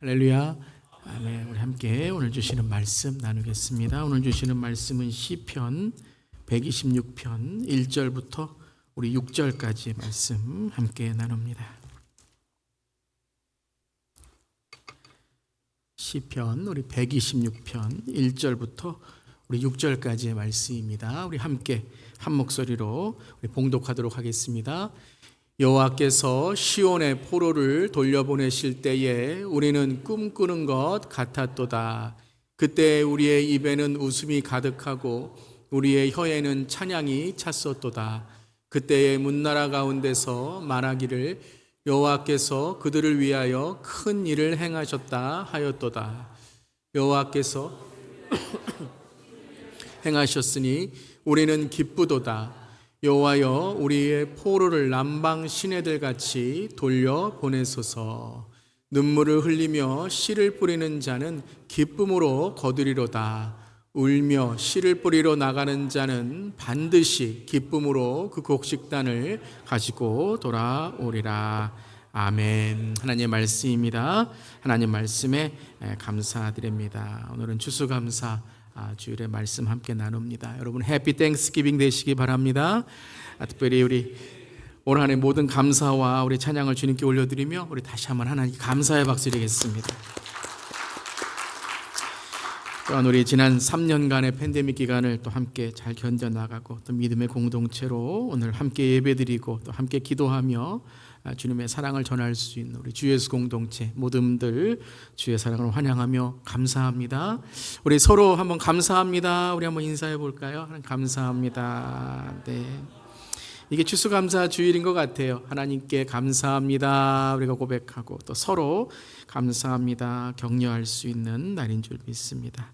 할렐루야. 아멘. 우리 함께 오늘 주시는 말씀 나누겠습니다. 오늘 주시는 말씀은 시편 126편 1절부터 우리 6절까지의 말씀 함께 나눕니다. 시편 우리 126편 1절부터 우리 6절까지의 말씀입니다. 우리 함께 한 목소리로 우리 봉독하도록 하겠습니다. 여호와께서 시온의 포로를 돌려보내실 때에 우리는 꿈꾸는 것 같았도다. 그때 우리의 입에는 웃음이 가득하고 우리의 혀에는 찬양이 찼었도다. 그때의 문나라 가운데서 말하기를 여호와께서 그들을 위하여 큰 일을 행하셨다 하였도다. 여호와께서 행하셨으니 우리는 기쁘도다. 여호와여 우리의 포로를 남방 시내들 같이 돌려 보내소서. 눈물을 흘리며 씨를 뿌리는 자는 기쁨으로 거두리로다. 울며 씨를 뿌리러 나가는 자는 반드시 기쁨으로 그 곡식단을 가지고 돌아오리라. 아멘. 하나님의 말씀입니다. 하나님 말씀에 감사드립니다. 오늘은 추수감사 주일의 말씀 함께 나눕니다. 여러분 해피 땡스기빙 되시기 바랍니다. 특별히 우리 올 한 해 모든 감사와 우리 찬양을 주님께 올려드리며 우리 다시 한번 하나님께 감사의 박수 드리겠습니다. 또한 우리 지난 3년간의 팬데믹 기간을 또 함께 잘 견뎌나가고 또 믿음의 공동체로 오늘 함께 예배드리고 또 함께 기도하며 주님의 사랑을 전할 수 있는 우리 주 예수 공동체 모든들 주의 사랑을 환영하며 감사합니다. 우리 서로 한번 감사합니다. 우리 한번 인사해 볼까요? 감사합니다. 네. 이게 추수감사 주일인 것 같아요. 하나님께 감사합니다. 우리가 고백하고 또 서로 감사합니다. 격려할 수 있는 날인 줄 믿습니다.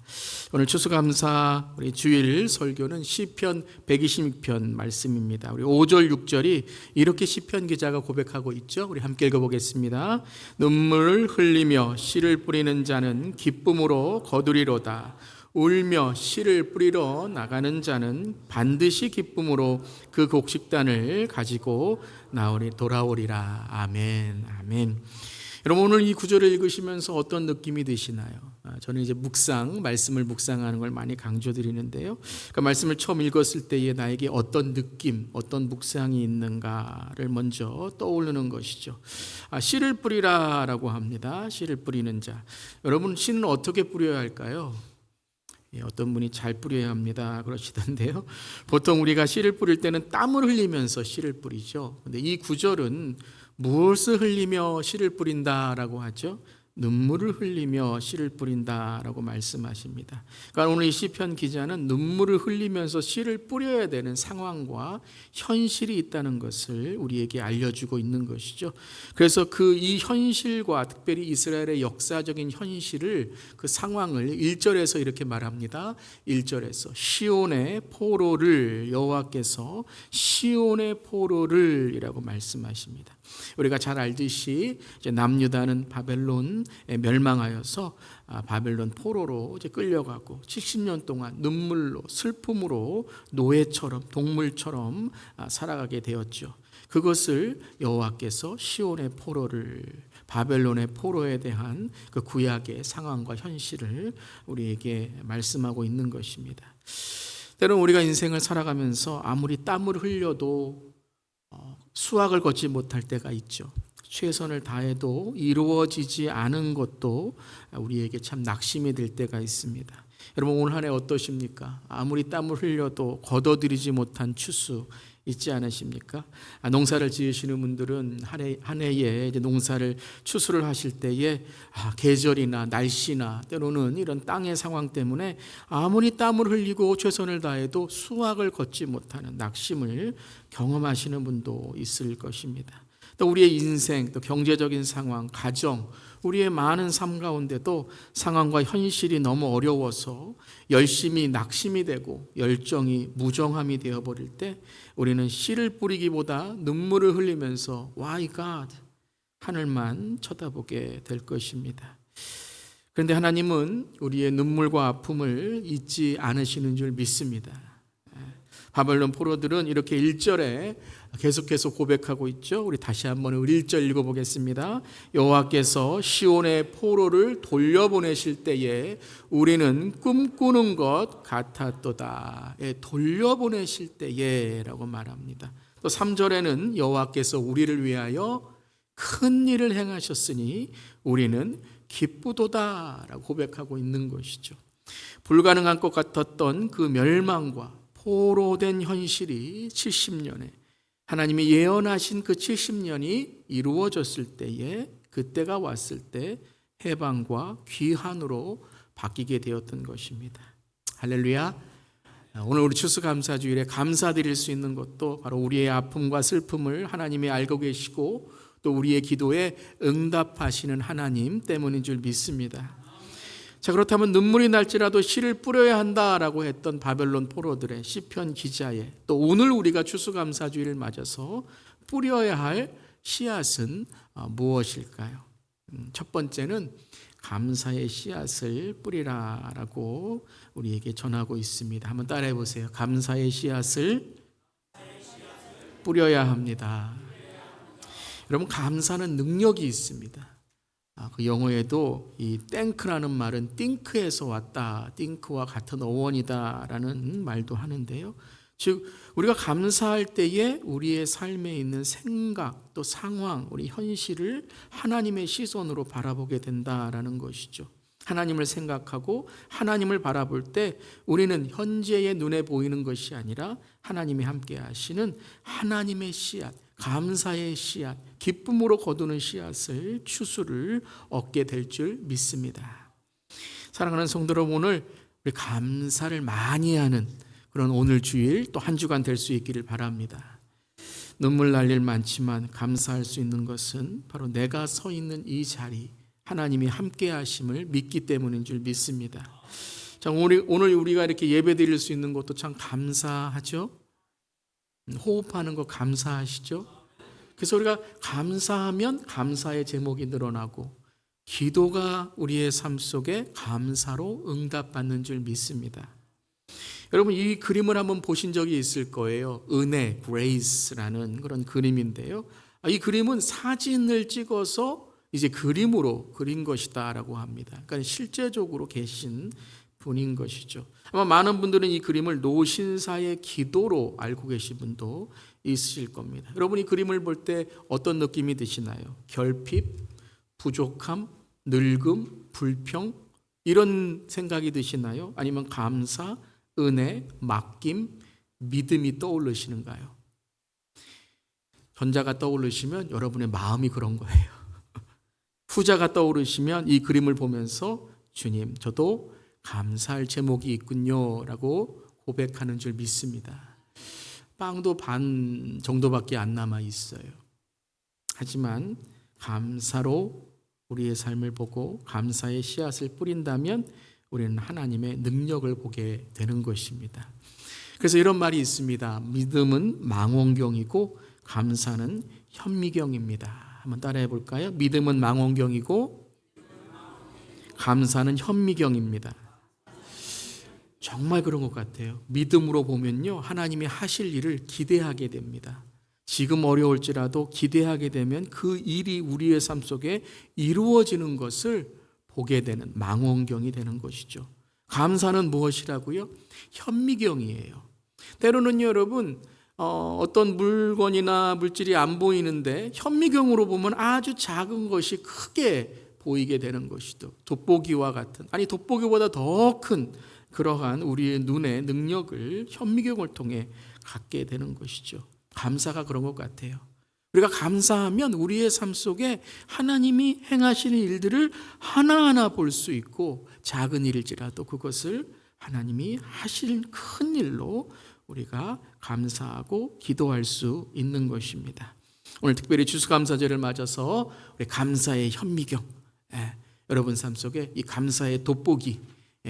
오늘 추수감사 우리 주일 설교는 시편 126편 말씀입니다. 우리 5절 6절이 이렇게 시편 기자가 고백하고 있죠. 우리 함께 읽어보겠습니다. 눈물을 흘리며 씨를 뿌리는 자는 기쁨으로 거두리로다. 울며 씨를 뿌리러 나가는 자는 반드시 기쁨으로 그 곡식단을 가지고 돌아오리라. 아멘. 아멘. 여러분 오늘 이 구절을 읽으시면서 어떤 느낌이 드시나요? 저는 이제 말씀을 묵상하는 걸 많이 강조드리는데요. 그 말씀을 처음 읽었을 때에 나에게 어떤 느낌, 어떤 묵상이 있는가를 먼저 떠오르는 것이죠. 씨를 뿌리라라고 합니다. 씨를 뿌리는 자. 여러분 씨는 어떻게 뿌려야 할까요? 어떤 분이 잘 뿌려야 합니다 그러시던데요. 보통 우리가 씨를 뿌릴 때는 땀을 흘리면서 씨를 뿌리죠. 근데 이 구절은 무엇을 흘리며 씨를 뿌린다라고 하죠? 눈물을 흘리며 씨를 뿌린다라고 말씀하십니다. 그러니까 오늘 이 시편 기자는 눈물을 흘리면서 씨를 뿌려야 되는 상황과 현실이 있다는 것을 우리에게 알려주고 있는 것이죠. 그래서 이 현실과 특별히 이스라엘의 역사적인 현실을 그 상황을 1절에서 이렇게 말합니다. 1절에서 시온의 포로를 여호와께서 시온의 포로를 이라고 말씀하십니다. 우리가 잘 알듯이 이제 남유다는 바벨론에 멸망하여서 바벨론 포로로 이제 끌려가고 70년 동안 눈물로 슬픔으로 노예처럼 동물처럼 살아가게 되었죠. 그것을 여호와께서 시온의 포로를 바벨론의 포로에 대한 그 구약의 상황과 현실을 우리에게 말씀하고 있는 것입니다. 때로는 우리가 인생을 살아가면서 아무리 땀을 흘려도 수확을 거치 못할 때가 있죠. 최선을 다해도 이루어지지 않은 것도 우리에게 참 낙심이 될 때가 있습니다. 여러분 오늘 한 해 어떠십니까? 아무리 땀을 흘려도 거둬들이지 못한 추수 있지 않으십니까? 농사를 지으시는 분들은 한 해에 이제 농사를 추수를 하실 때에 계절이나 날씨나 때로는 이런 땅의 상황 때문에 아무리 땀을 흘리고 최선을 다해도 수확을 거치 못하는 낙심을 경험하시는 분도 있을 것입니다. 또 우리의 인생, 또 경제적인 상황, 가정, 우리의 많은 삶 가운데도 상황과 현실이 너무 어려워서 열심히 낙심이 되고 열정이 무정함이 되어버릴 때 우리는 씨를 뿌리기보다 눈물을 흘리면서 Why God? 하늘만 쳐다보게 될 것입니다. 그런데 하나님은 우리의 눈물과 아픔을 잊지 않으시는 줄 믿습니다. 바벨론 포로들은 이렇게 1절에 계속해서 고백하고 있죠. 우리 다시 한번 우리 1절 읽어보겠습니다. 여호와께서 시온의 포로를 돌려보내실 때에 우리는 꿈꾸는 것 같았도다. 예, 돌려보내실 때에 라고 말합니다. 또 3절에는 여호와께서 우리를 위하여 큰 일을 행하셨으니 우리는 기쁘도다 라고 고백하고 있는 것이죠. 불가능한 것 같았던 그 멸망과 포로된 현실이 70년에 하나님이 예언하신 그 70년이 이루어졌을 때에 그때가 왔을 때 해방과 귀환으로 바뀌게 되었던 것입니다. 할렐루야. 오늘 우리 추수감사주일에 감사드릴 수 있는 것도 바로 우리의 아픔과 슬픔을 하나님이 알고 계시고 또 우리의 기도에 응답하시는 하나님 때문인 줄 믿습니다. 자, 그렇다면 눈물이 날지라도 씨를 뿌려야 한다라고 했던 바벨론 포로들의 시편 기자의 또 오늘 우리가 추수감사주일을 맞아서 뿌려야 할 씨앗은 무엇일까요? 첫 번째는 감사의 씨앗을 뿌리라라고 우리에게 전하고 있습니다. 한번 따라해 보세요. 감사의 씨앗을 뿌려야 합니다. 여러분, 감사는 능력이 있습니다. 그 영어에도 이 땡크라는 말은 띵크에서 왔다, 띵크와 같은 어원이다라는 말도 하는데요. 즉 우리가 감사할 때에 우리의 삶에 있는 생각, 또 상황, 우리 현실을 하나님의 시선으로 바라보게 된다라는 것이죠. 하나님을 생각하고 하나님을 바라볼 때 우리는 현재의 눈에 보이는 것이 아니라 하나님이 함께 하시는 하나님의 씨앗, 감사의 씨앗, 기쁨으로 거두는 씨앗을 추수를 얻게 될 줄 믿습니다. 사랑하는 성도 여러분, 오늘 우리 감사를 많이 하는 그런 오늘 주일 또 한 주간 될 수 있기를 바랍니다. 눈물 날 일 많지만 감사할 수 있는 것은 바로 내가 서 있는 이 자리, 하나님이 함께 하심을 믿기 때문인 줄 믿습니다. 자, 오늘 우리가 이렇게 예배 드릴 수 있는 것도 참 감사하죠. 호흡하는 거 감사하시죠? 그래서 우리가 감사하면 감사의 제목이 늘어나고 기도가 우리의 삶 속에 감사로 응답받는 줄 믿습니다. 여러분, 이 그림을 한번 보신 적이 있을 거예요. 은혜, grace라는 그런 그림인데요. 이 그림은 사진을 찍어서 이제 그림으로 그린 것이다라고 합니다. 그러니까 실제적으로 계신 분인 것이죠. 아마 많은 분들은 이 그림을 노신사의 기도로 알고 계신 분도 있으실 겁니다. 여러분이 그림을 볼 때 어떤 느낌이 드시나요? 결핍, 부족함, 늙음, 불평 이런 생각이 드시나요? 아니면 감사, 은혜, 맡김, 믿음이 떠오르시는가요? 전자가 떠오르시면 여러분의 마음이 그런 거예요. 후자가 떠오르시면 이 그림을 보면서 주님, 저도 감사할 제목이 있군요 라고 고백하는 줄 믿습니다. 빵도 반 정도밖에 안 남아 있어요. 하지만 감사로 우리의 삶을 보고 감사의 씨앗을 뿌린다면 우리는 하나님의 능력을 보게 되는 것입니다. 그래서 이런 말이 있습니다. 믿음은 망원경이고 감사는 현미경입니다. 한번 따라해 볼까요? 믿음은 망원경이고 감사는 현미경입니다. 정말 그런 것 같아요. 믿음으로 보면요, 하나님이 하실 일을 기대하게 됩니다. 지금 어려울지라도 기대하게 되면 그 일이 우리의 삶 속에 이루어지는 것을 보게 되는 망원경이 되는 것이죠. 감사는 무엇이라고요? 현미경이에요. 때로는 여러분 어떤 물건이나 물질이 안 보이는데 현미경으로 보면 아주 작은 것이 크게 보이게 되는 것이죠. 돋보기와 같은, 아니 돋보기보다 더 큰 그러한 우리의 눈의 능력을 현미경을 통해 갖게 되는 것이죠. 감사가 그런 것 같아요. 우리가 감사하면 우리의 삶 속에 하나님이 행하시는 일들을 하나하나 볼 수 있고 작은 일일지라도 그것을 하나님이 하실 큰 일로 우리가 감사하고 기도할 수 있는 것입니다. 오늘 특별히 추수감사절을 맞아서 우리 감사의 현미경, 여러분 삶 속에 이 감사의 돋보기,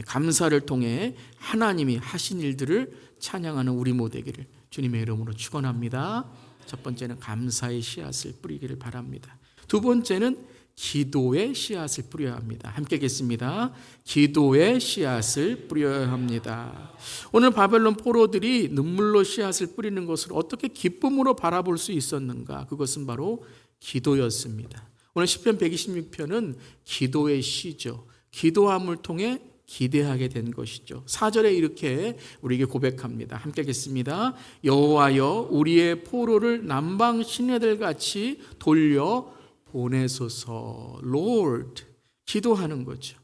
감사를 통해 하나님이 하신 일들을 찬양하는 우리 모두 되기를 주님의 이름으로 축원합니다. 첫 번째는 감사의 씨앗을 뿌리기를 바랍니다. 두 번째는 기도의 씨앗을 뿌려야 합니다. 함께 읽겠습니다. 기도의 씨앗을 뿌려야 합니다. 오늘 바벨론 포로들이 눈물로 씨앗을 뿌리는 것을 어떻게 기쁨으로 바라볼 수 있었는가? 그것은 바로 기도였습니다. 오늘 시편 126편은 기도의 시죠. 기도함을 통해 기대하게 된 것이죠. 4절에 이렇게 우리에게 고백합니다. 함께 읽겠습니다. 여호와여 우리의 포로를 남방 시내들 같이 돌려 보내소서. Lord, 기도하는 거죠.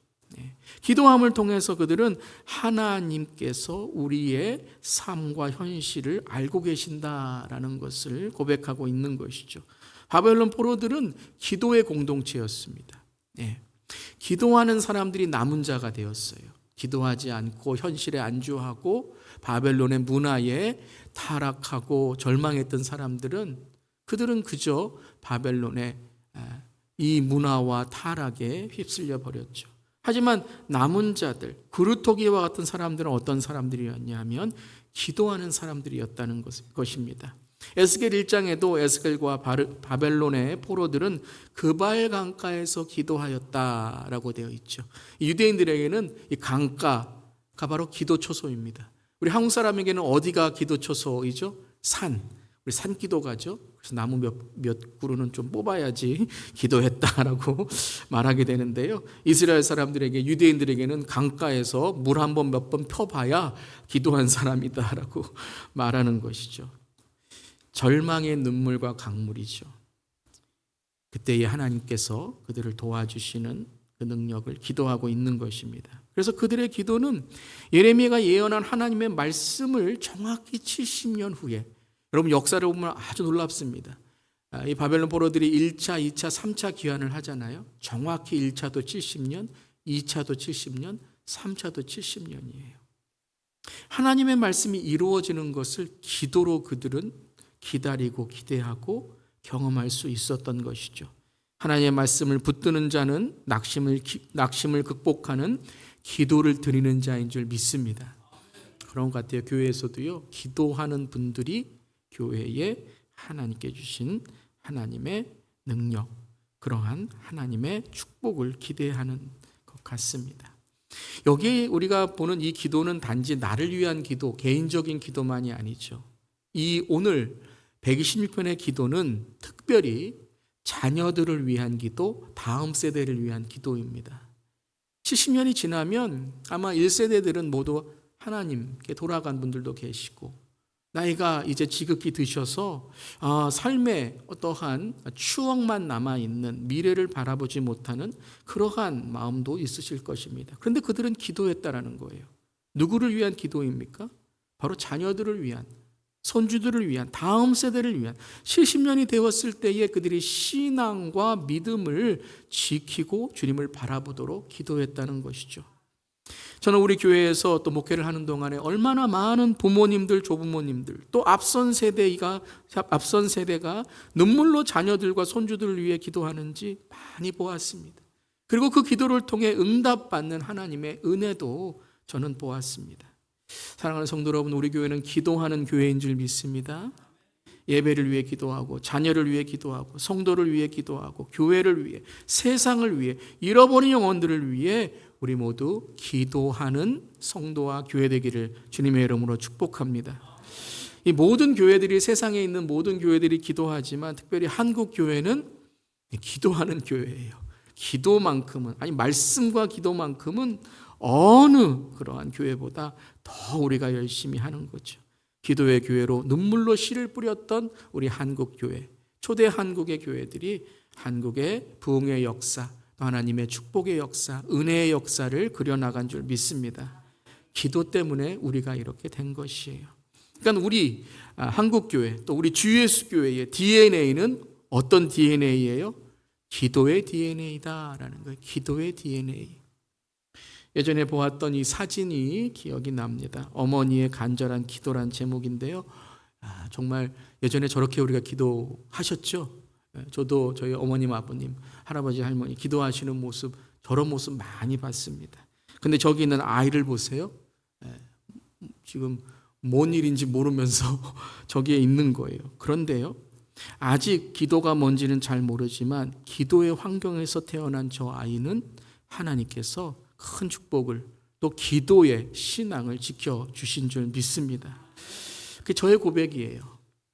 기도함을 통해서 그들은 하나님께서 우리의 삶과 현실을 알고 계신다라는 것을 고백하고 있는 것이죠. 바벨론 포로들은 기도의 공동체였습니다. 기도하는 사람들이 남은 자가 되었어요. 기도하지 않고 현실에 안주하고 바벨론의 문화에 타락하고 절망했던 사람들은 그들은 그저 바벨론의 이 문화와 타락에 휩쓸려 버렸죠. 하지만 남은 자들, 그루토기와 같은 사람들은 어떤 사람들이었냐면 기도하는 사람들이었다는 것입니다. 에스겔 1장에도 에스겔과 바벨론의 포로들은 그발 강가에서 기도하였다라고 되어 있죠. 유대인들에게는 이 강가가 바로 기도 초소입니다. 우리 한국 사람에게는 어디가 기도 초소이죠? 산. 우리 산기도가죠. 그래서 나무 몇 그루는 좀 뽑아야지 기도했다라고 말하게 되는데요. 이스라엘 사람들에게, 유대인들에게는 강가에서 물 한 번 몇 번 펴봐야 기도한 사람이다라고 말하는 것이죠. 절망의 눈물과 강물이죠. 그때에 하나님께서 그들을 도와주시는 그 능력을 기도하고 있는 것입니다. 그래서 그들의 기도는 예레미야가 예언한 하나님의 말씀을 정확히 70년 후에, 여러분 역사를 보면 아주 놀랍습니다. 이 바벨론 포로들이 1차, 2차, 3차 귀환을 하잖아요. 정확히 1차도 70년, 2차도 70년, 3차도 70년이에요. 하나님의 말씀이 이루어지는 것을 기도로 그들은 기다리고 기대하고 경험할 수 있었던 것이죠. 하나님의 말씀을 붙드는 자는 낙심을 극복하는 기도를 드리는 자인 줄 믿습니다. 그런 것 같아요. 교회에서도요, 기도하는 분들이 교회에 하나님께 주신 하나님의 능력, 그러한 하나님의 축복을 기대하는 것 같습니다. 여기 우리가 보는 이 기도는 단지 나를 위한 기도, 개인적인 기도만이 아니죠. 이 오늘 126편의 기도는 특별히 자녀들을 위한 기도, 다음 세대를 위한 기도입니다. 70년이 지나면 아마 1세대들은 모두 하나님께 돌아간 분들도 계시고, 나이가 이제 지극히 드셔서 삶에 어떠한 추억만 남아있는, 미래를 바라보지 못하는 그러한 마음도 있으실 것입니다. 그런데 그들은 기도했다라는 거예요. 누구를 위한 기도입니까? 바로 자녀들을 위한, 손주들을 위한, 다음 세대를 위한, 70년이 되었을 때에 그들이 신앙과 믿음을 지키고 주님을 바라보도록 기도했다는 것이죠. 저는 우리 교회에서 또 목회를 하는 동안에 얼마나 많은 부모님들, 조부모님들, 또 앞선 세대가 눈물로 자녀들과 손주들을 위해 기도하는지 많이 보았습니다. 그리고 그 기도를 통해 응답받는 하나님의 은혜도 저는 보았습니다. 사랑하는 성도 여러분, 우리 교회는 기도하는 교회인 줄 믿습니다. 예배를 위해 기도하고, 자녀를 위해 기도하고, 성도를 위해 기도하고, 교회를 위해, 세상을 위해, 잃어버린 영혼들을 위해 우리 모두 기도하는 성도와 교회 되기를 주님의 이름으로 축복합니다. 이 모든 교회들이, 세상에 있는 모든 교회들이 기도하지만 특별히 한국 교회는 기도하는 교회예요. 기도만큼은, 아니 말씀과 기도만큼은 어느 그러한 교회보다 더 우리가 열심히 하는 거죠. 기도의 교회로 눈물로 씨를 뿌렸던 우리 한국 교회, 초대 한국의 교회들이 한국의 부흥의 역사, 하나님의 축복의 역사, 은혜의 역사를 그려나간 줄 믿습니다. 기도 때문에 우리가 이렇게 된 것이에요. 그러니까 우리 한국교회, 또 우리 주 예수 교회의 DNA는 어떤 DNA예요? 기도의 DNA다라는 거예요. 기도의 DNA. 예전에 보았던 이 사진이 기억이 납니다. 어머니의 간절한 기도란 제목인데요. 정말 예전에 저렇게 우리가 기도하셨죠? 저도 저희 어머님, 아버님, 할아버지, 할머니 기도하시는 모습, 저런 모습 많이 봤습니다. 근데 저기 있는 아이를 보세요. 지금 뭔 일인지 모르면서 저기에 있는 거예요. 그런데요, 아직 기도가 뭔지는 잘 모르지만 기도의 환경에서 태어난 저 아이는 하나님께서 큰 축복을 또 기도의 신앙을 지켜주신 줄 믿습니다. 그게 저의 고백이에요.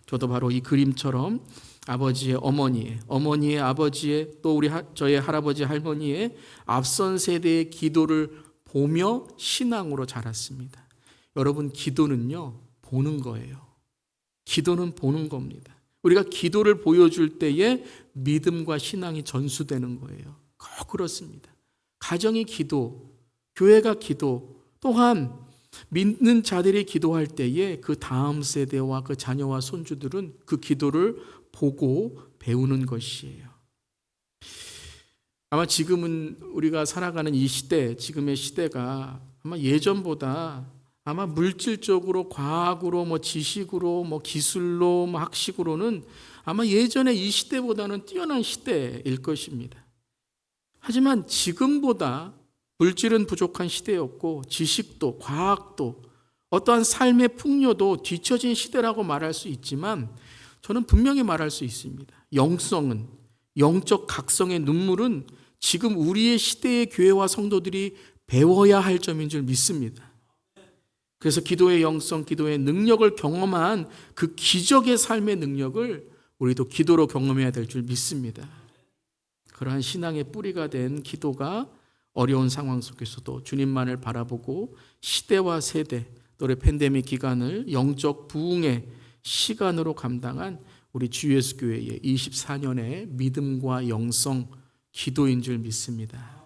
저도 바로 이 그림처럼 아버지의 어머니의 아버지의 또 저의 할아버지 할머니의 앞선 세대의 기도를 보며 신앙으로 자랐습니다. 여러분, 기도는요, 보는 거예요. 기도는 보는 겁니다. 우리가 기도를 보여줄 때에 믿음과 신앙이 전수되는 거예요. 꼭 그렇습니다. 가정이 기도, 교회가 기도, 또한 믿는 자들이 기도할 때에 그 다음 세대와 그 자녀와 손주들은 그 기도를 보고 배우는 것이에요. 아마 지금은 우리가 살아가는 이 시대, 지금의 시대가 아마 예전보다 아마 물질적으로, 과학으로, 지식으로, 기술로, 학식으로는 아마 예전의 이 시대보다는 뛰어난 시대일 것입니다. 하지만 지금보다 물질은 부족한 시대였고 지식도 과학도 어떠한 삶의 풍요도 뒤처진 시대라고 말할 수 있지만 저는 분명히 말할 수 있습니다. 영성은, 영적 각성의 눈물은 지금 우리의 시대의 교회와 성도들이 배워야 할 점인 줄 믿습니다. 그래서 기도의 영성, 기도의 능력을 경험한 그 기적의 삶의 능력을 우리도 기도로 경험해야 될 줄 믿습니다. 그러한 신앙의 뿌리가 된 기도가 어려운 상황 속에서도 주님만을 바라보고 시대와 세대, 또 우리 팬데믹 기간을 영적 부흥의 시간으로 감당한 우리 주 예수 교회의 24년의 믿음과 영성, 기도인 줄 믿습니다.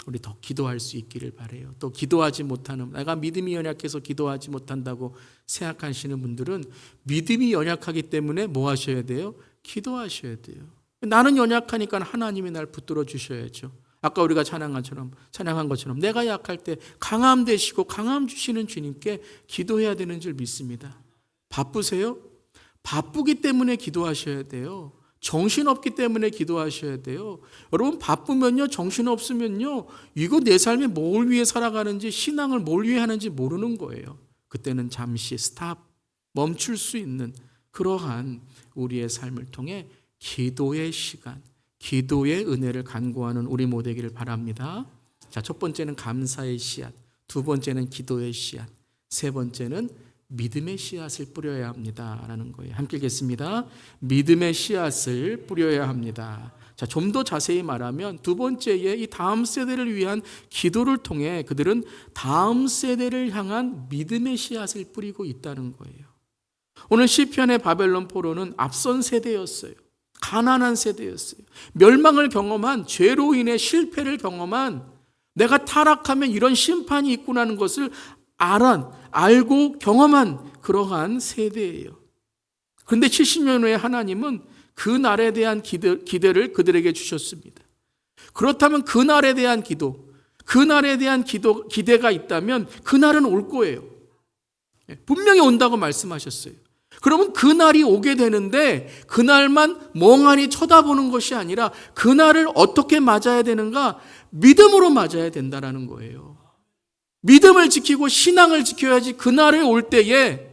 우리 더 기도할 수 있기를 바라요. 또 기도하지 못하는, 내가 믿음이 연약해서 기도하지 못한다고 생각하시는 분들은 믿음이 연약하기 때문에 뭐 하셔야 돼요? 기도하셔야 돼요. 나는 연약하니까 하나님이 날 붙들어 주셔야죠. 아까 우리가 찬양한 것처럼 내가 약할 때 강함 되시고 강함 주시는 주님께 기도해야 되는 줄 믿습니다. 바쁘세요? 바쁘기 때문에 기도하셔야 돼요. 정신없기 때문에 기도하셔야 돼요. 여러분, 바쁘면요, 정신없으면요, 이거 내 삶에 뭘 위해 살아가는지, 신앙을 뭘 위해 하는지 모르는 거예요. 그때는 잠시 스탑, 멈출 수 있는 그러한 우리의 삶을 통해 기도의 시간, 기도의 은혜를 간구하는 우리 모두 되기를 바랍니다. 자, 첫 번째는 감사의 씨앗, 두 번째는 기도의 씨앗, 세 번째는 믿음의 씨앗을 뿌려야 합니다라는 거예요. 함께 읽겠습니다. 믿음의 씨앗을 뿌려야 합니다. 자, 좀 더 자세히 말하면 두 번째에 이 다음 세대를 위한 기도를 통해 그들은 다음 세대를 향한 믿음의 씨앗을 뿌리고 있다는 거예요. 오늘 시편의 바벨론 포로는 앞선 세대였어요. 가난한 세대였어요. 멸망을 경험한, 죄로 인해 실패를 경험한, 내가 타락하면 이런 심판이 있구나는 것을 알고 경험한 그러한 세대예요. 그런데 70년 후에 하나님은 그 날에 대한 기대를 그들에게 주셨습니다. 그렇다면 그 날에 대한 기대가 있다면 그 날은 올 거예요. 분명히 온다고 말씀하셨어요. 그러면 그 날이 오게 되는데 그 날만 멍하니 쳐다보는 것이 아니라 그 날을 어떻게 맞아야 되는가? 믿음으로 맞아야 된다는 거예요. 믿음을 지키고 신앙을 지켜야지 그 날에 올 때에,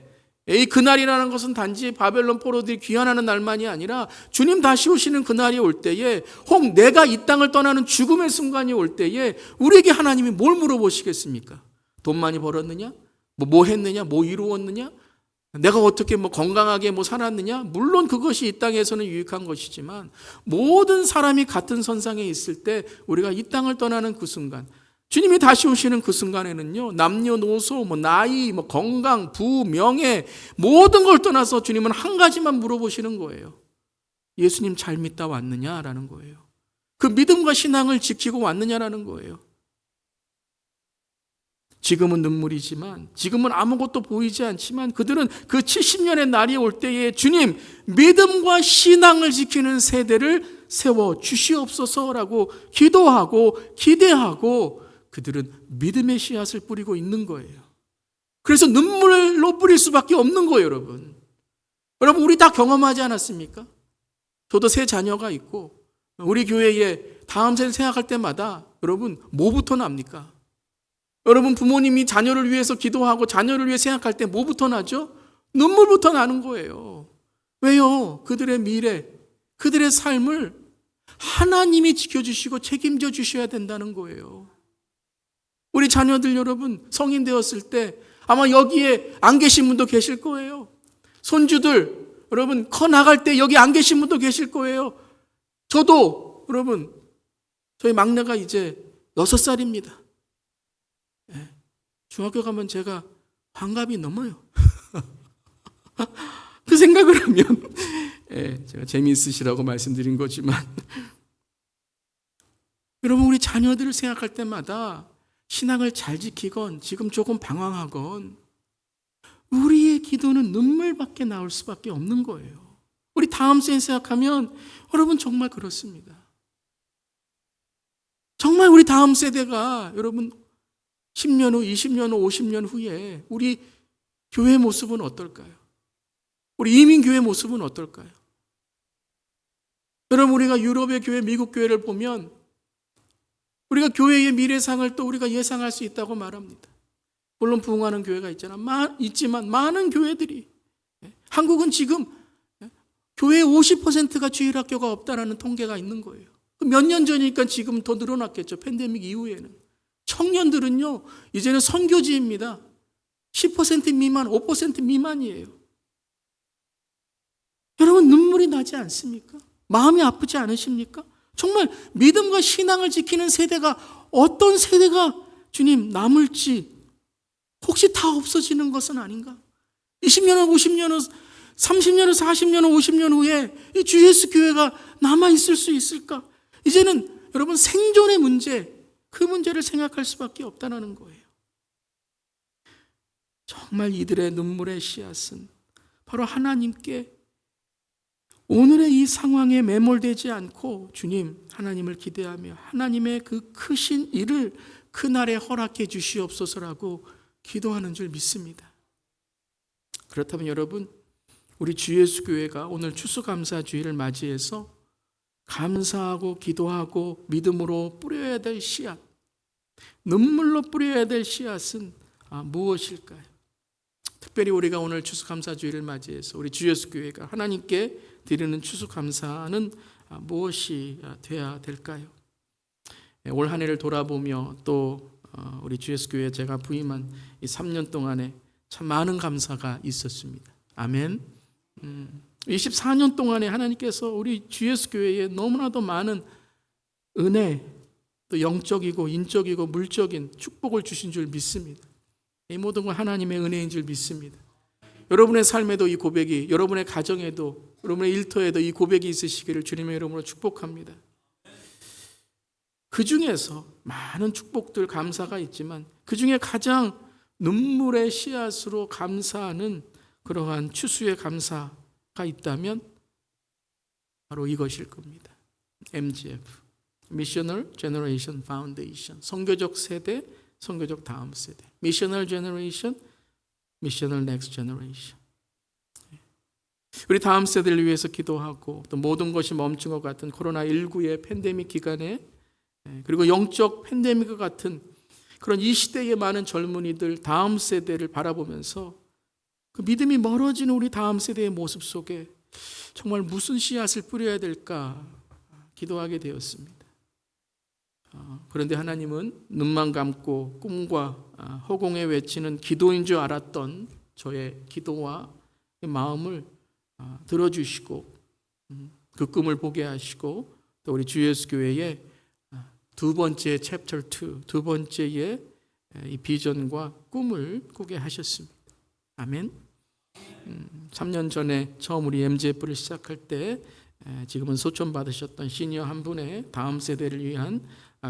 그 날이라는 것은 단지 바벨론 포로들이 귀환하는 날만이 아니라 주님 다시 오시는 그 날이 올 때에, 혹 내가 이 땅을 떠나는 죽음의 순간이 올 때에 우리에게 하나님이 뭘 물어보시겠습니까? 돈 많이 벌었느냐? 뭐 했느냐? 뭐 이루었느냐? 내가 어떻게 건강하게 살았느냐? 물론 그것이 이 땅에서는 유익한 것이지만 모든 사람이 같은 선상에 있을 때 우리가 이 땅을 떠나는 그 순간, 주님이 다시 오시는 그 순간에는요, 남녀노소, 나이, 건강, 부, 명예, 모든 걸 떠나서 주님은 한 가지만 물어보시는 거예요. 예수님 잘 믿다 왔느냐라는 거예요. 그 믿음과 신앙을 지키고 왔느냐라는 거예요. 지금은 눈물이지만, 지금은 아무것도 보이지 않지만 그들은 그 70년의 날이 올 때에 주님, 믿음과 신앙을 지키는 세대를 세워 주시옵소서라고 기도하고 기대하고 그들은 믿음의 씨앗을 뿌리고 있는 거예요. 그래서 눈물로 뿌릴 수밖에 없는 거예요, 여러분. 여러분, 우리 다 경험하지 않았습니까? 저도 세 자녀가 있고 우리 교회에 다음 세대 생각할 때마다 여러분, 뭐부터 납니까? 여러분, 부모님이 자녀를 위해서 기도하고 자녀를 위해 생각할 때 뭐부터 나죠? 눈물부터 나는 거예요. 왜요? 그들의 미래, 그들의 삶을 하나님이 지켜주시고 책임져 주셔야 된다는 거예요. 우리 자녀들 여러분 성인 되었을 때 아마 여기에 안 계신 분도 계실 거예요. 손주들 여러분 커 나갈 때 여기 안 계신 분도 계실 거예요. 저도 여러분 저희 막내가 이제 6살입니다. 중학교 가면 제가 환갑이 넘어요. 그 생각을 하면 제가 재미있으시라고 말씀드린 거지만 여러분 우리 자녀들을 생각할 때마다 신앙을 잘 지키건 지금 조금 방황하건 우리의 기도는 눈물밖에 나올 수밖에 없는 거예요. 우리 다음 생에 생각하면 여러분 정말 그렇습니다. 정말 우리 다음 세대가 여러분 10년 후, 20년 후, 50년 후에 우리 교회 모습은 어떨까요? 우리 이민교회 모습은 어떨까요? 여러분 우리가 유럽의 교회, 미국 교회를 보면 우리가 교회의 미래상을 또 우리가 예상할 수 있다고 말합니다. 물론 부흥하는 교회가 있지만 많은 교회들이 한국은 지금 교회의 50%가 주일학교가 없다라는 통계가 있는 거예요. 몇 년 전이니까 지금 더 늘어났겠죠. 팬데믹 이후에는. 청년들은요 이제는 선교지입니다. 10% 미만, 5% 미만이에요. 여러분 눈물이 나지 않습니까? 마음이 아프지 않으십니까? 정말 믿음과 신앙을 지키는 세대가 어떤 세대가 주님 남을지 혹시 다 없어지는 것은 아닌가? 20년 후, 50년 후, 30년 후, 40년 후, 50년 후에 이 주 예수 교회가 남아있을 수 있을까? 이제는 여러분 생존의 문제, 그 문제를 생각할 수밖에 없다는 거예요. 정말 이들의 눈물의 씨앗은 바로 하나님께 오늘의 이 상황에 매몰되지 않고 주님 하나님을 기대하며 하나님의 그 크신 일을 그날에 허락해 주시옵소서라고 기도하는 줄 믿습니다. 그렇다면 여러분 우리 주 예수 교회가 오늘 추수감사주일을 맞이해서 감사하고 기도하고 믿음으로 뿌려야 될 씨앗, 눈물로 뿌려야 될 씨앗은 무엇일까요? 특별히 우리가 오늘 추수감사주일을 맞이해서 우리 주 예수 교회가 하나님께 드리는 추수감사는 무엇이 되어야 될까요? 올 한 해를 돌아보며 또 우리 주 예수 교회 제가 부임한 이 3년 동안에 참 많은 감사가 있었습니다. 아멘. 24년 동안에 하나님께서 우리 주 예수 교회에 너무나도 많은 은혜, 또 영적이고 인적이고 물적인 축복을 주신 줄 믿습니다. 이 모든 건 하나님의 은혜인 줄 믿습니다. 여러분의 삶에도 이 고백이, 여러분의 가정에도, 여러분의 일터에도 이 고백이 있으시기를 주님의 이름으로 축복합니다. 그 중에서 많은 축복들, 감사가 있지만 그 중에 가장 눈물의 씨앗으로 감사하는 그러한 추수의 감사가 있다면 바로 이것일 겁니다. MGF, Missional Generation Foundation, 선교적 세대, 선교적 다음 세대, Missional Generation, Missional Next Generation. 우리 다음 세대를 위해서 기도하고 또 모든 것이 멈춘 것 같은 코로나19의 팬데믹 기간에 그리고 영적 팬데믹과 같은 그런 이 시대의 많은 젊은이들 다음 세대를 바라보면서 그 믿음이 멀어지는 우리 다음 세대의 모습 속에 정말 무슨 씨앗을 뿌려야 될까 기도하게 되었습니다. 그런데 하나님은 눈만 감고 꿈과 허공에 외치는 기도인 줄 알았던 저의 기도와 마음을 들어주시고 그 꿈을 보게 하시고 또 우리 주 예수 교회의 두 번째 챕터 2, 두 번째의 이 비전과 꿈을 꾸게 하셨습니다. 아멘. 3년 전에 처음 우리 MGF를 시작할 때 지금은 소천 받으셨던 시니어 한 분의 다음 세대를 위한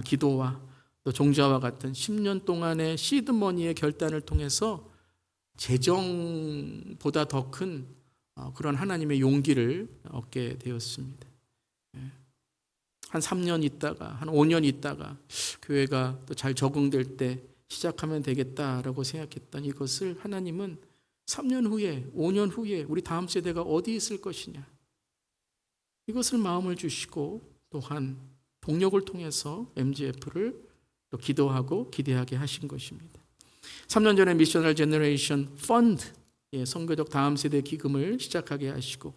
기도와 또 종자와 같은 10년 동안의 시드머니의 결단을 통해서 재정보다 더 큰 그런 하나님의 용기를 얻게 되었습니다. 한 3년 있다가 한 5년 있다가 교회가 또 잘 적응될 때 시작하면 되겠다라고 생각했던 이것을 하나님은 3년 후에 5년 후에 우리 다음 세대가 어디 있을 것이냐 이것을 마음을 주시고 또한 동력을 통해서 MGF를 또 기도하고 기대하게 하신 것입니다. 3년 전에 미셔널 제너레이션 펀드 선교적 다음 세대 기금을 시작하게 하시고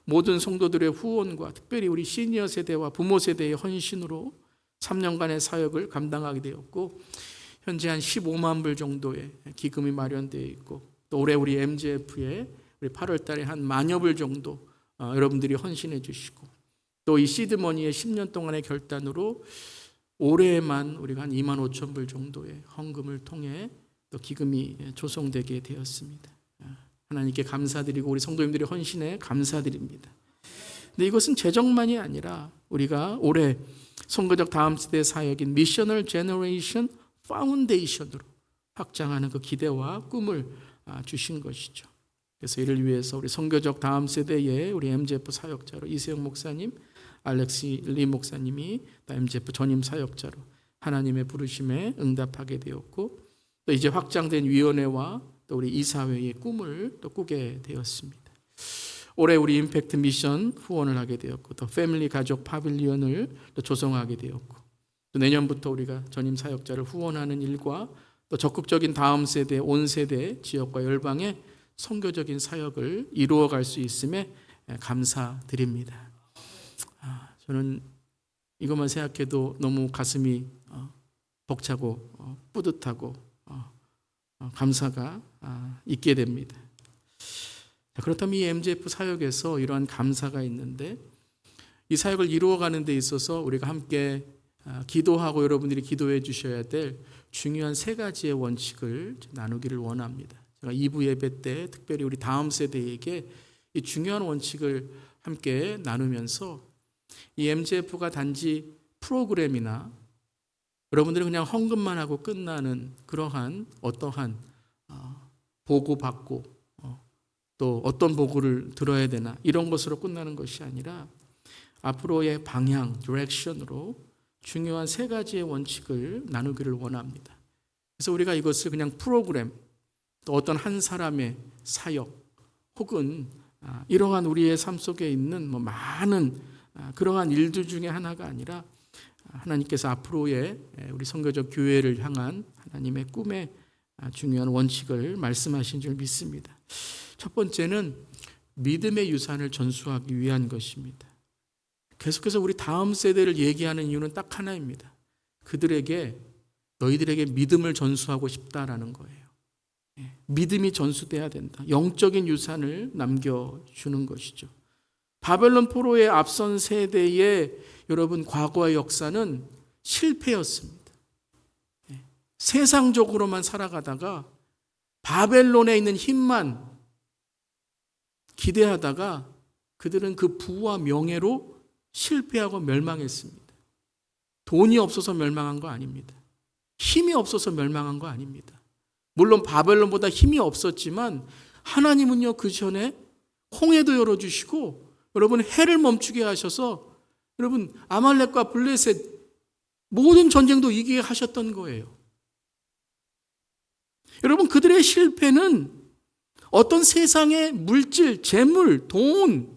모든 성도들의 후원과 특별히 우리 시니어 세대와 부모 세대의 헌신으로 3년간의 사역을 감당하게 되었고 현재 한 15만 불 정도의 기금이 마련되어 있고 또 올해 우리 MGF에 우리 8월 달에 한 10,000여 불 정도 여러분들이 헌신해 주시고 또 이 시드머니의 10년 동안의 결단으로 올해에만 우리가 한 25,000불 정도의 헌금을 통해 또 기금이 조성되게 되었습니다. 하나님께 감사드리고 우리 성도님들의 헌신에 감사드립니다. 근데 이것은 재정만이 아니라 우리가 올해 선교적 다음 세대 사역인 미셔널 제너레이션 파운데이션으로 확장하는 그 기대와 꿈을 주신 것이죠. 그래서 이를 위해서 우리 선교적 다음 세대의 우리 MGF 사역자로 이세영 목사님, 알렉시 리 목사님이 MGF 전임 사역자로 하나님의 부르심에 응답하게 되었고 또 이제 확장된 위원회와 또 우리 이사회의 꿈을 또 꾸게 되었습니다. 올해 우리 임팩트 미션 후원을 하게 되었고 또 패밀리 가족 파빌리언을 또 조성하게 되었고 또 내년부터 우리가 전임 사역자를 후원하는 일과 또 적극적인 다음 세대, 온 세대, 지역과 열방의 선교적인 사역을 이루어갈 수 있음에 감사드립니다. 저는 이것만 생각해도 너무 가슴이 벅차고 뿌듯하고 감사가 있게 됩니다. 그렇다면 이 MGF 사역에서 이러한 감사가 있는데 이 사역을 이루어가는 데 있어서 우리가 함께 기도하고 여러분들이 기도해 주셔야 될 중요한 3가지의 원칙을 나누기를 원합니다. 제가 2부 예배 때 특별히 우리 다음 세대에게 이 중요한 원칙을 함께 나누면서 이 MGF가 단지 프로그램이나 여러분들이 그냥 헌금만 하고 끝나는 그러한 어떠한 보고받고 또 어떤 보고를 들어야 되나 이런 것으로 끝나는 것이 아니라 앞으로의 방향, 디렉션으로 중요한 3가지의 원칙을 나누기를 원합니다. 그래서 우리가 이것을 그냥 프로그램 또 어떤 한 사람의 사역 혹은 이러한 우리의 삶 속에 있는 많은 그러한 일들 중에 하나가 아니라 하나님께서 앞으로의 우리 선교적 교회를 향한 하나님의 꿈의 중요한 원칙을 말씀하신 줄 믿습니다. 첫 번째는 믿음의 유산을 전수하기 위한 것입니다. 계속해서 우리 다음 세대를 얘기하는 이유는 딱 하나입니다. 너희들에게 믿음을 전수하고 싶다라는 거예요. 믿음이 전수돼야 된다. 영적인 유산을 남겨주는 것이죠. 바벨론 포로의 앞선 세대의 여러분 과거의 역사는 실패였습니다. 세상적으로만 살아가다가 바벨론에 있는 힘만 기대하다가 그들은 그 부와 명예로 실패하고 멸망했습니다. 돈이 없어서 멸망한 거 아닙니다. 힘이 없어서 멸망한 거 아닙니다. 물론 바벨론보다 힘이 없었지만 하나님은요 그 전에 홍해도 열어주시고 여러분 해를 멈추게 하셔서 여러분 아말렉과 블레셋 모든 전쟁도 이기게 하셨던 거예요. 여러분 그들의 실패는 어떤 세상의 물질, 재물, 돈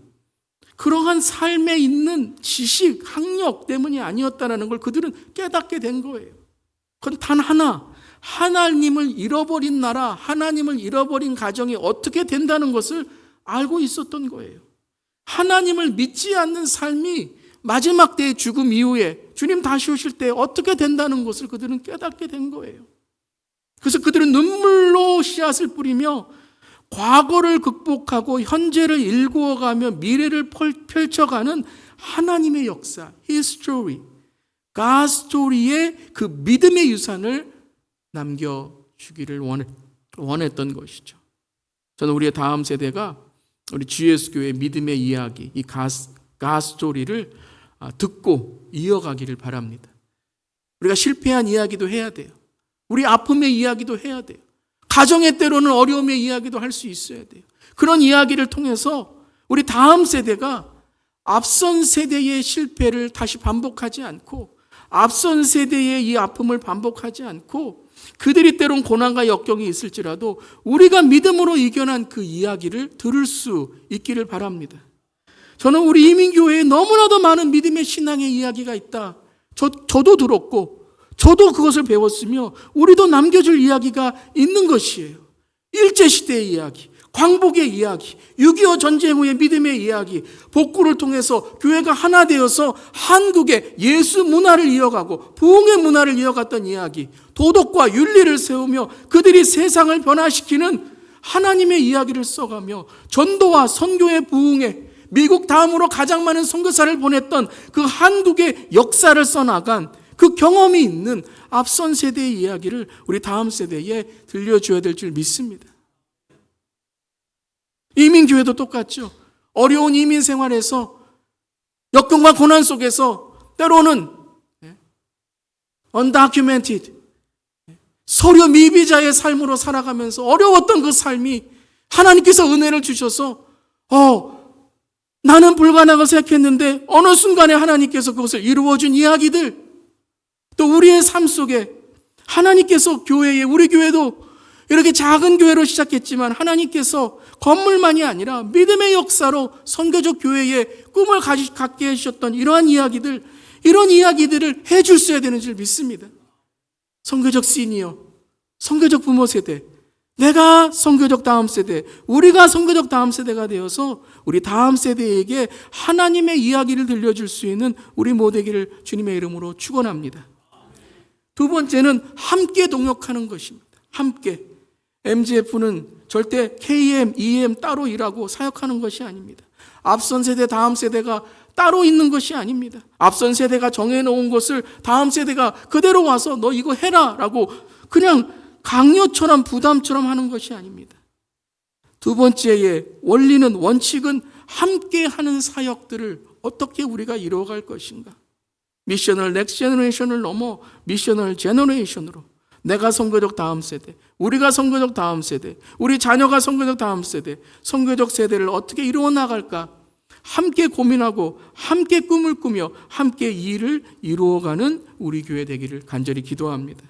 그러한 삶에 있는 지식, 학력 때문이 아니었다는 걸 그들은 깨닫게 된 거예요. 그건 단 하나, 하나님을 잃어버린 나라, 하나님을 잃어버린 가정이 어떻게 된다는 것을 알고 있었던 거예요. 하나님을 믿지 않는 삶이 마지막 때의 죽음 이후에 주님 다시 오실 때 어떻게 된다는 것을 그들은 깨닫게 된 거예요. 그래서 그들은 눈물로 씨앗을 뿌리며 과거를 극복하고 현재를 일구어가며 미래를 펼쳐가는 하나님의 역사, His story, God's story의 그 믿음의 유산을 남겨주기를 원했던 것이죠. 저는 우리의 다음 세대가 우리 GS교회의 믿음의 이야기, 이 God's story를 듣고 이어가기를 바랍니다. 우리가 실패한 이야기도 해야 돼요. 우리 아픔의 이야기도 해야 돼요. 가정의 때로는 어려움의 이야기도 할 수 있어야 돼요. 그런 이야기를 통해서 우리 다음 세대가 앞선 세대의 실패를 다시 반복하지 않고 앞선 세대의 이 아픔을 반복하지 않고 그들이 때론 고난과 역경이 있을지라도 우리가 믿음으로 이겨난 그 이야기를 들을 수 있기를 바랍니다. 저는 우리 이민교회에 너무나도 많은 믿음의 신앙의 이야기가 있다. 저도 들었고 저도 그것을 배웠으며 우리도 남겨줄 이야기가 있는 것이에요. 일제시대의 이야기, 광복의 이야기, 6.25 전쟁 후의 믿음의 이야기, 복구를 통해서 교회가 하나 되어서 한국의 예수 문화를 이어가고 부흥의 문화를 이어갔던 이야기, 도덕과 윤리를 세우며 그들이 세상을 변화시키는 하나님의 이야기를 써가며 전도와 선교의 부흥에 미국 다음으로 가장 많은 선교사를 보냈던 그 한국의 역사를 써나간 그 경험이 있는 앞선 세대의 이야기를 우리 다음 세대에 들려줘야 될 줄 믿습니다. 이민교회도 똑같죠. 어려운 이민 생활에서 역경과 고난 속에서 때로는 undocumented, 서류 미비자의 삶으로 살아가면서 어려웠던 그 삶이 하나님께서 은혜를 주셔서 나는 불가능하다고 생각했는데 어느 순간에 하나님께서 그것을 이루어준 이야기들, 또 우리의 삶 속에 하나님께서 교회에, 우리 교회도 이렇게 작은 교회로 시작했지만 하나님께서 건물만이 아니라 믿음의 역사로 선교적 교회의 꿈을 갖게 해주셨던 이러한 이야기들, 이런 이야기들을 해줄 되는 줄 믿습니다. 선교적 시니어, 선교적 부모 세대, 내가 선교적 다음 세대, 우리가 선교적 다음 세대가 되어서 우리 다음 세대에게 하나님의 이야기를 들려줄 수 있는 우리 모두에게를 주님의 이름으로 축원합니다. 두 번째는 함께 동역하는 것입니다. 함께. MGF는 절대 KM, EM 따로 일하고 사역하는 것이 아닙니다. 앞선 세대, 다음 세대가 따로 있는 것이 아닙니다. 앞선 세대가 정해놓은 것을 다음 세대가 그대로 와서 너 이거 해라 라고 그냥 강요처럼 부담처럼 하는 것이 아닙니다. 두 번째의 원리는, 원칙은 함께 하는 사역들을 어떻게 우리가 이루어갈 것인가. 미셔널 넥스트 제너레이션을 넘어 미셔널 제너레이션으로 내가 선교적 다음 세대, 우리가 선교적 다음 세대, 우리 자녀가 선교적 다음 세대, 선교적 세대를 어떻게 이루어 나갈까 함께 고민하고 함께 꿈을 꾸며 함께 일을 이루어가는 우리 교회 되기를 간절히 기도합니다.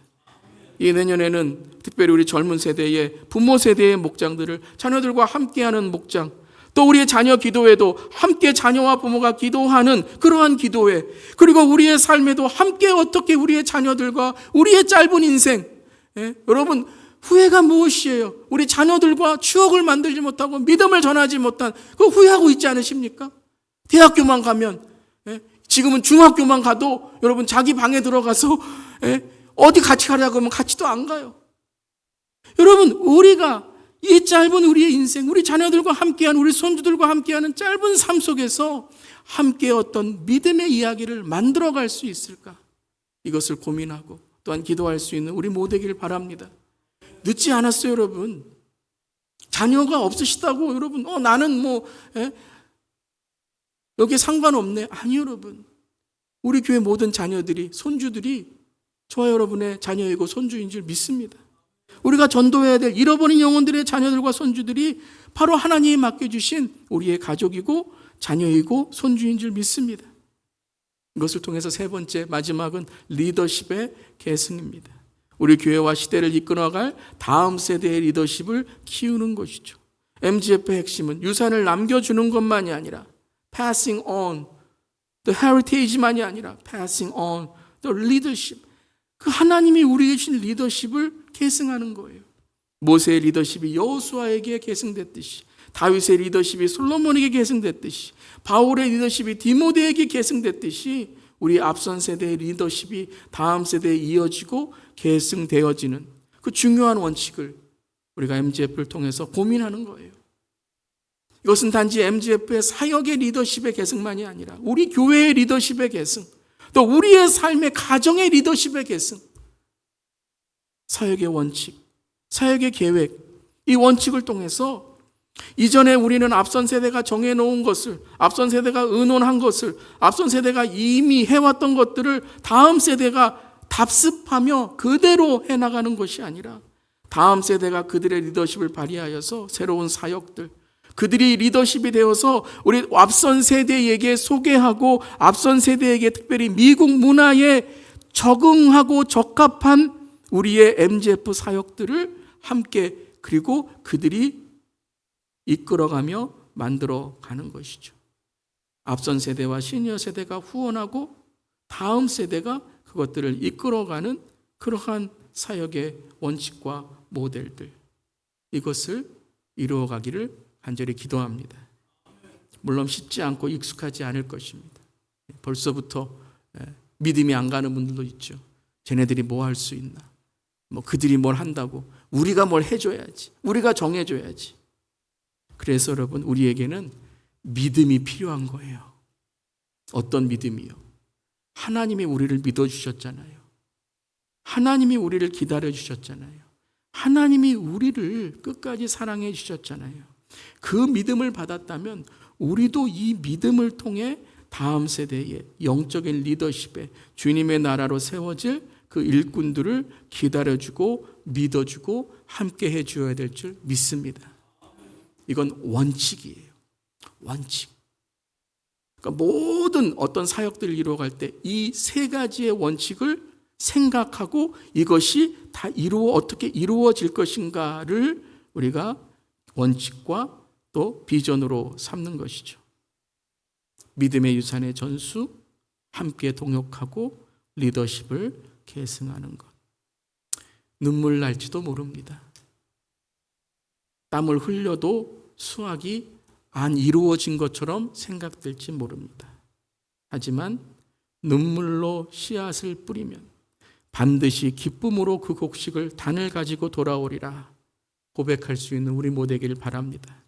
이 내년에는 특별히 우리 젊은 세대의 부모 세대의 목장들을 자녀들과 함께하는 목장, 또 우리의 자녀 기도회도 함께 자녀와 부모가 기도하는 그러한 기도회, 그리고 우리의 삶에도 함께 어떻게 우리의 자녀들과 우리의 짧은 인생, 여러분 후회가 무엇이에요? 우리 자녀들과 추억을 만들지 못하고 믿음을 전하지 못한 그 후회하고 있지 않으십니까? 대학교만 가면, 지금은 중학교만 가도 여러분 자기 방에 들어가서 어디 같이 가려고 하면 같이도 안 가요. 여러분 우리가 이 짧은 우리의 인생, 우리 자녀들과 함께하는, 우리 손주들과 함께하는 짧은 삶 속에서 함께 어떤 믿음의 이야기를 만들어갈 수 있을까? 이것을 고민하고 또한 기도할 수 있는 우리 모두이길 바랍니다. 늦지 않았어요, 여러분. 자녀가 없으시다고 여러분 나는 여기에 상관없네. 아니 여러분, 우리 교회 모든 자녀들이, 손주들이 저와 여러분의 자녀이고 손주인 줄 믿습니다. 우리가 전도해야 될 잃어버린 영혼들의 자녀들과 손주들이 바로 하나님이 맡겨주신 우리의 가족이고 자녀이고 손주인 줄 믿습니다. 이것을 통해서 세 번째, 마지막은 리더십의 계승입니다. 우리 교회와 시대를 이끌어갈 다음 세대의 리더십을 키우는 것이죠. MGF의 핵심은 유산을 남겨주는 것만이 아니라 passing on the heritage만이 아니라 passing on the leadership, 그 하나님이 우리에게 주신 리더십을 계승하는 거예요. 모세의 리더십이 여호수아에게 계승됐듯이, 다윗의 리더십이 솔로몬에게 계승됐듯이, 바울의 리더십이 디모데에게 계승됐듯이 우리 앞선 세대의 리더십이 다음 세대에 이어지고 계승되어지는 그 중요한 원칙을 우리가 MGF를 통해서 고민하는 거예요. 이것은 단지 MGF의 사역의 리더십의 계승만이 아니라 우리 교회의 리더십의 계승, 또 우리의 삶의 가정의 리더십의 계승, 사역의 원칙, 사역의 계획, 이 원칙을 통해서 이전에 우리는 앞선 세대가 정해놓은 것을, 앞선 세대가 의논한 것을, 앞선 세대가 이미 해왔던 것들을 다음 세대가 답습하며 그대로 해나가는 것이 아니라 다음 세대가 그들의 리더십을 발휘하여서 새로운 사역들, 그들이 리더십이 되어서 우리 앞선 세대에게 소개하고 앞선 세대에게 특별히 미국 문화에 적응하고 적합한 우리의 MGF 사역들을 함께, 그리고 그들이 이끌어가며 만들어가는 것이죠. 앞선 세대와 시니어 세대가 후원하고 다음 세대가 그것들을 이끌어가는 그러한 사역의 원칙과 모델들, 이것을 이루어가기를 간절히 기도합니다. 물론 쉽지 않고 익숙하지 않을 것입니다. 벌써부터 믿음이 안 가는 분들도 있죠. 쟤네들이 뭐 할 수 있나? 뭐 그들이 뭘 한다고? 우리가 뭘 해줘야지. 우리가 정해줘야지. 그래서 여러분, 우리에게는 믿음이 필요한 거예요. 어떤 믿음이요? 하나님이 우리를 믿어주셨잖아요. 하나님이 우리를 기다려주셨잖아요. 하나님이 우리를 끝까지 사랑해 주셨잖아요. 그 믿음을 받았다면 우리도 이 믿음을 통해 다음 세대의 영적인 리더십에 주님의 나라로 세워질 그 일꾼들을 기다려주고 믿어주고 함께 해주어야 될 줄 믿습니다. 이건 원칙이에요. 원칙. 그러니까 모든 어떤 사역들을 이루어갈 때 이 세 가지의 원칙을 생각하고 이것이 다 어떻게 이루어질 것인가를 우리가 원칙과 또 비전으로 삼는 것이죠. 믿음의 유산의 전수, 함께 동역하고 리더십을 계승하는 것. 눈물 날지도 모릅니다. 땀을 흘려도 수확이 안 이루어진 것처럼 생각될지 모릅니다. 하지만 눈물로 씨앗을 뿌리면 반드시 기쁨으로 그 곡식을 단을 가지고 돌아오리라 고백할 수 있는 우리 모두에길 바랍니다.